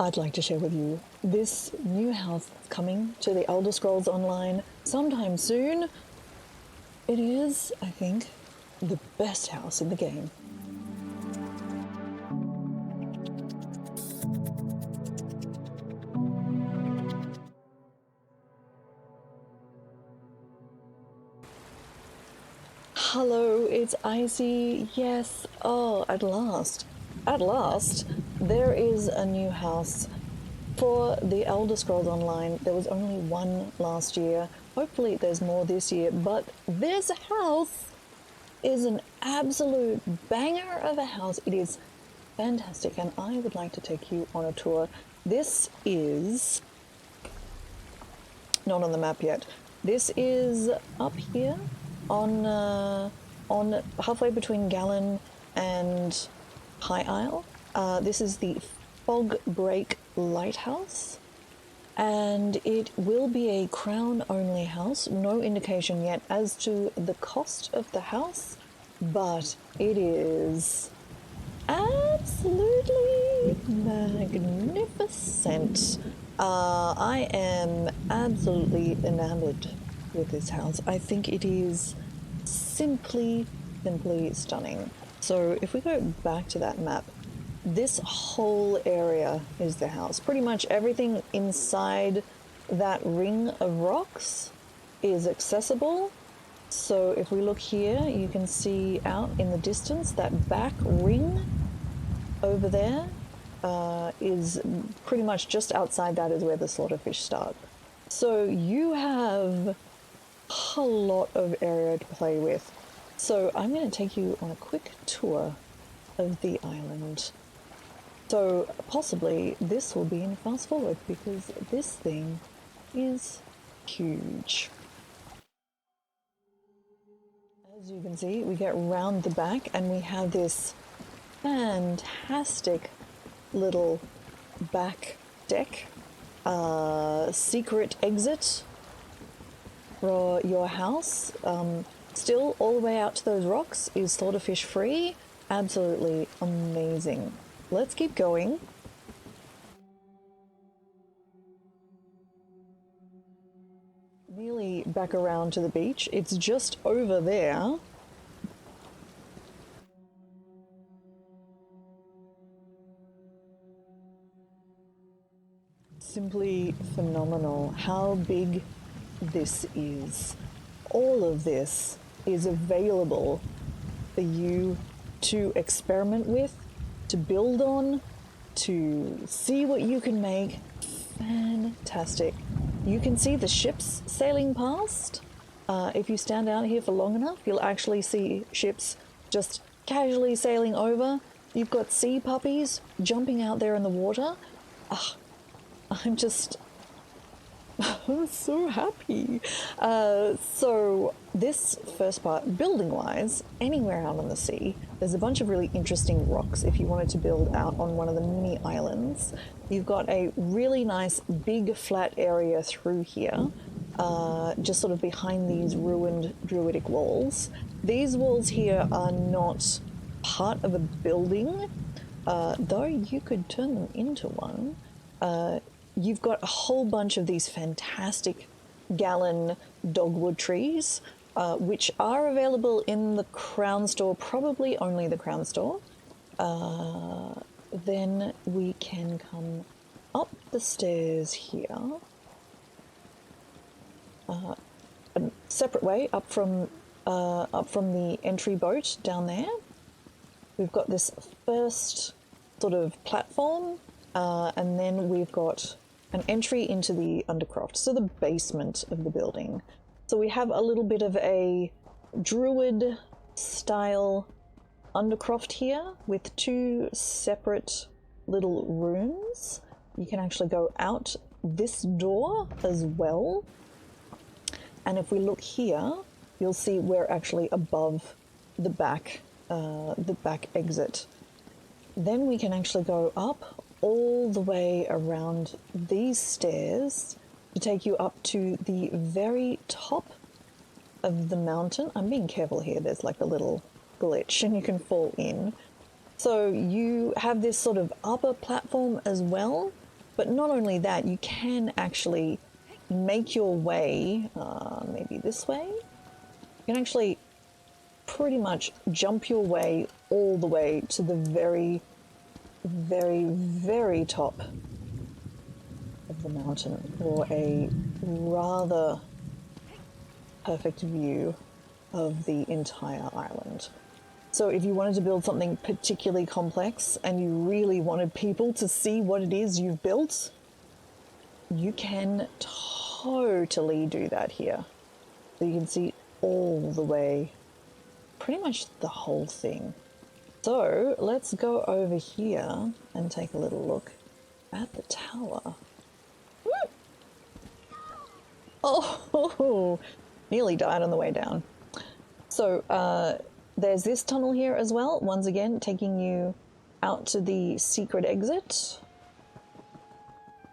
I'd like to share with you this new house coming to the Elder Scrolls Online sometime soon. It is, I think, the best house in the game. Hello, it's Icy. Yes, oh, at last, there is a new house for the Elder Scrolls Online. There was only one last year. Hopefully there's more this year, but this house is an absolute banger of a house. It is fantastic, and I would like to take you on a tour. This is not on the map yet. This is up here on halfway between Gallon and High Isle. This is the Fogbreak Lighthouse, and it will be a crown-only house. No indication yet as to the cost of the house, but it is absolutely magnificent. I am absolutely enamored with this house. I think it is simply stunning. So if we go back to that map, this whole area is the house. Pretty much everything inside that ring of rocks is accessible. So if we look here, you can see out in the distance that back ring over there is pretty much just outside. That is where the slaughterfish start. So you have a lot of area to play with. So I'm going to take you on a quick tour of the island. So possibly this will be in fast forward because this thing is huge. As you can see, we get round the back and we have this fantastic little back deck, secret exit for your house. Still all the way out to those rocks is slaughterfish free. Absolutely amazing. Let's keep going. Nearly back around to the beach. It's just over there. Simply phenomenal how big this is. All of this is available for you to experiment with, to build on, to see what you can make. Fantastic. You can see the ships sailing past. If you stand out here for long enough, you'll actually see ships just casually sailing over. You've got sea puppies jumping out there in the water. I'm so happy. So this first part, building-wise, anywhere out on the sea, there's a bunch of really interesting rocks if you wanted to build out on one of the mini islands. You've got a really nice big flat area through here, just sort of behind these ruined druidic walls. These walls here are not part of a building, though you could turn them into one. You've got a whole bunch of these fantastic Gallon dogwood trees, which are available in the Crown Store, probably only the Crown Store. Then we can come up the stairs here. A separate way up from the entry boat down there. We've got this first sort of platform, and then we've got an entry into the undercroft, so the basement of the building. So we have a little bit of a druid style undercroft here with two separate little rooms. You can actually go out this door as well. And if we look here, you'll see we're actually above the back exit. Then we can actually go up all the way around these stairs to take you up to the very top of the mountain. I'm being careful here, there's like a little glitch and you can fall in. So you have this sort of upper platform as well, But not only that, you can actually make your way, maybe this way. You can actually pretty much jump your way all the way to the very, very, very top of the mountain for a rather perfect view of the entire island. So if you wanted to build something particularly complex and you really wanted people to see what it is you've built, you can totally do that here. So you can see all the way, pretty much the whole thing. So let's go over here and take a little look at the tower. Woo! Oh, nearly died on the way down. So there's this tunnel here as well, once again taking you out to the secret exit.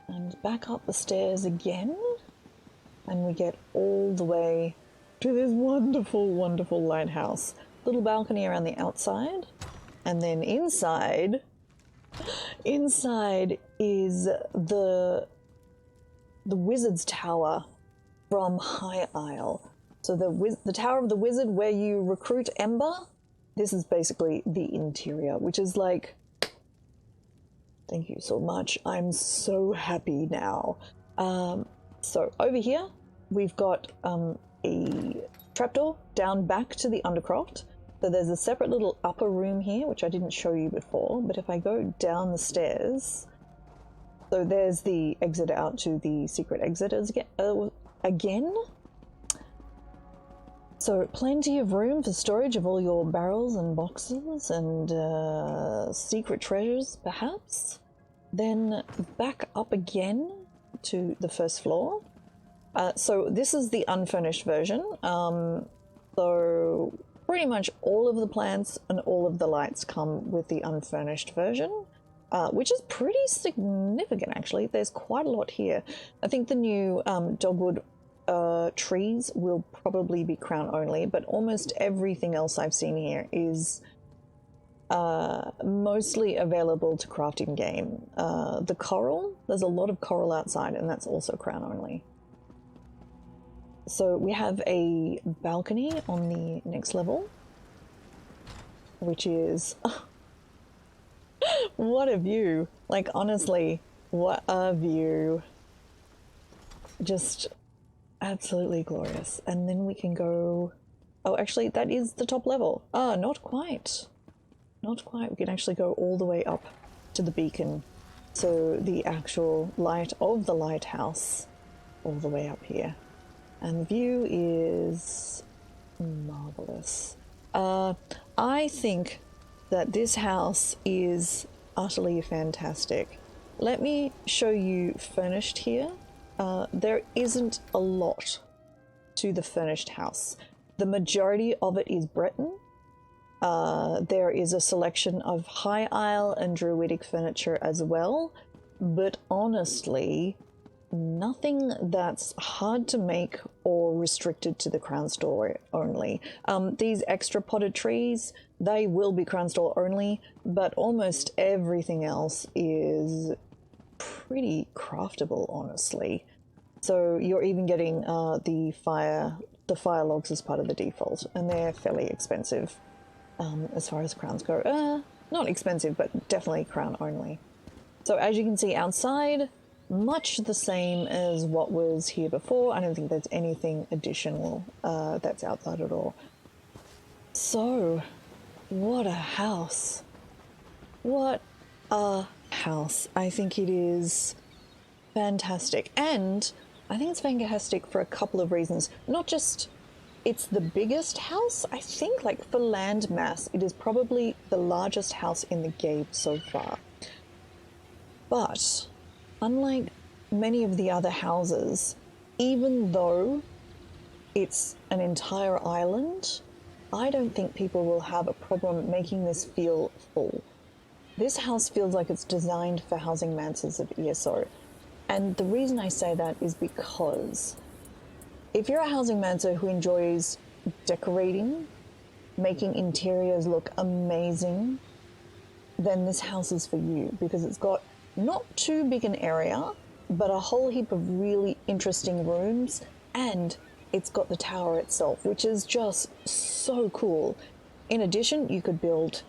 And back up the stairs again. And we get all the way to this wonderful, wonderful lighthouse. Little balcony around the outside. And then inside is the Wizard's Tower from High Isle. So the Tower of the Wizard, where you recruit Ember, this is basically the interior, which is like, thank you so much. I'm so happy now. So over here, we've got a trapdoor down back to the Undercroft. So there's a separate little upper room here, which I didn't show you before, but if I go down the stairs, so there's the exit out to the secret exit again. So plenty of room for storage of all your barrels and boxes and secret treasures, perhaps. Then back up again to the first floor. So this is the unfurnished version. So pretty much all of the plants and all of the lights come with the unfurnished version, which is pretty significant actually. There's quite a lot here. I think the new dogwood trees will probably be crown only, but almost everything else I've seen here is mostly available to craft in game. The coral, there's a lot of coral outside, and that's also crown only. So we have a balcony on the next level, which is what a view. Like, honestly, what a view. Just absolutely glorious. And then we can go, oh, actually that is the top level. Ah, not quite. Not quite. We can actually go all the way up to the beacon. So the actual light of the lighthouse all the way up here. And the view is marvelous. I think that this house is utterly fantastic. Let me show you furnished here. There isn't a lot to the furnished house. The majority of it is Breton. There is a selection of High Isle and Druidic furniture as well, but honestly, nothing that's hard to make or restricted to the Crown Store only. These extra potted trees, they will be Crown Store only, but almost everything else is pretty craftable, honestly. So you're even getting the fire logs as part of the default, and they're fairly expensive as far as crowns go. Not expensive, but definitely crown only. So as you can see outside, much the same as what was here before. I don't think there's anything additional that's outside at all. So, what a house. What a house. I think it is fantastic. And I think it's fantastic for a couple of reasons. Not just it's the biggest house, I think, like for land mass, it is probably the largest house in the game so far. But unlike many of the other houses, even though it's an entire island, I don't think people will have a problem making this feel full. This house feels like it's designed for housing manses of ESO. And the reason I say that is because if you're a housing mancer who enjoys decorating, making interiors look amazing, then this house is for you, because it's got not too big an area, but a whole heap of really interesting rooms, and it's got the tower itself, which is just so cool. In addition, you could build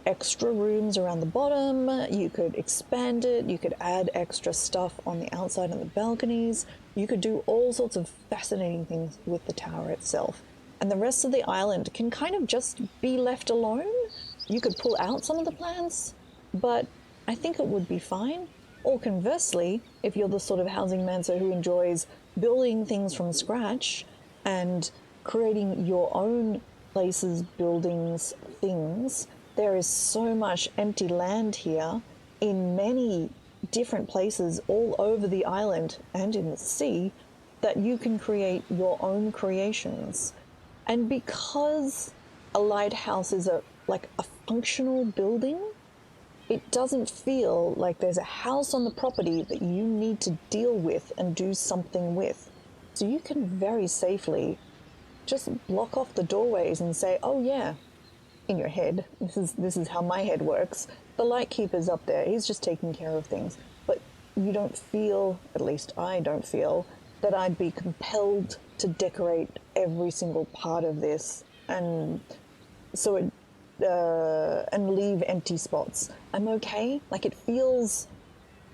extra rooms around the bottom, you could expand it, you could add extra stuff on the outside of the balconies, you could do all sorts of fascinating things with the tower itself. And the rest of the island can kind of just be left alone. You could pull out some of the plans, but I think it would be fine. Or conversely, if you're the sort of housing mancer who enjoys building things from scratch and creating your own places, buildings, things, there is so much empty land here in many different places all over the island and in the sea that you can create your own creations. And because a lighthouse is like a functional building, it doesn't feel like there's a house on the property that you need to deal with and do something with. So you can very safely just block off the doorways and say, oh yeah, in your head, this is how my head works. The lightkeeper's up there, he's just taking care of things. But you don't feel, at least I don't feel, that I'd be compelled to decorate every single part of this and and leave empty spots. I'm okay. Like, it feels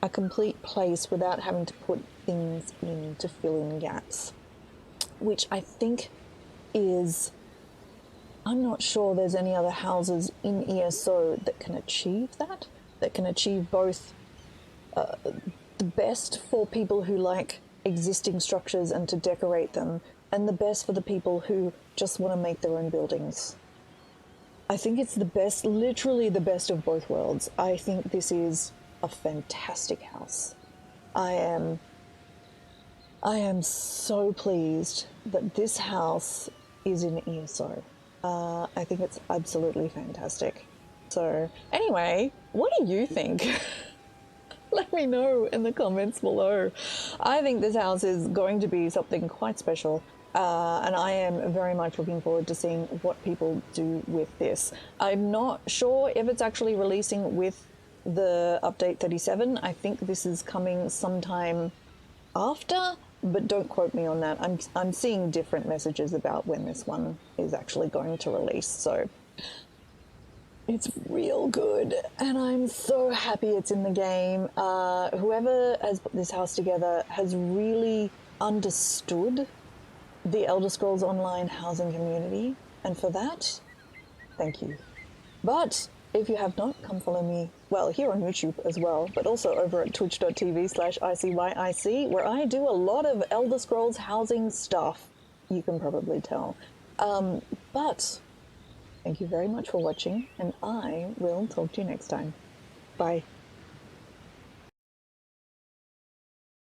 a complete place without having to put things in to fill in gaps, which I think is, I'm not sure there's any other houses in ESO that can achieve that can achieve both the best for people who like existing structures and to decorate them, and the best for the people who just want to make their own buildings. I think it's the best, literally the best of both worlds. I think this is a fantastic house. I am so pleased that this house is in ESO. I think it's absolutely fantastic. So anyway, what do you think? Let me know in the comments below. I think this house is going to be something quite special. And I am very much looking forward to seeing what people do with this. I'm not sure if it's actually releasing with the update 37. I think this is coming sometime after, but don't quote me on that. I'm seeing different messages about when this one is actually going to release, so it's real good, and I'm so happy it's in the game. Whoever has put this house together has really understood the Elder Scrolls Online housing community, and for that, thank you. But if you have not, come follow me, well, here on YouTube as well, but also over at twitch.tv/ICYIC, where I do a lot of Elder Scrolls housing stuff, you can probably tell. But thank you very much for watching, and I will talk to you next time. Bye.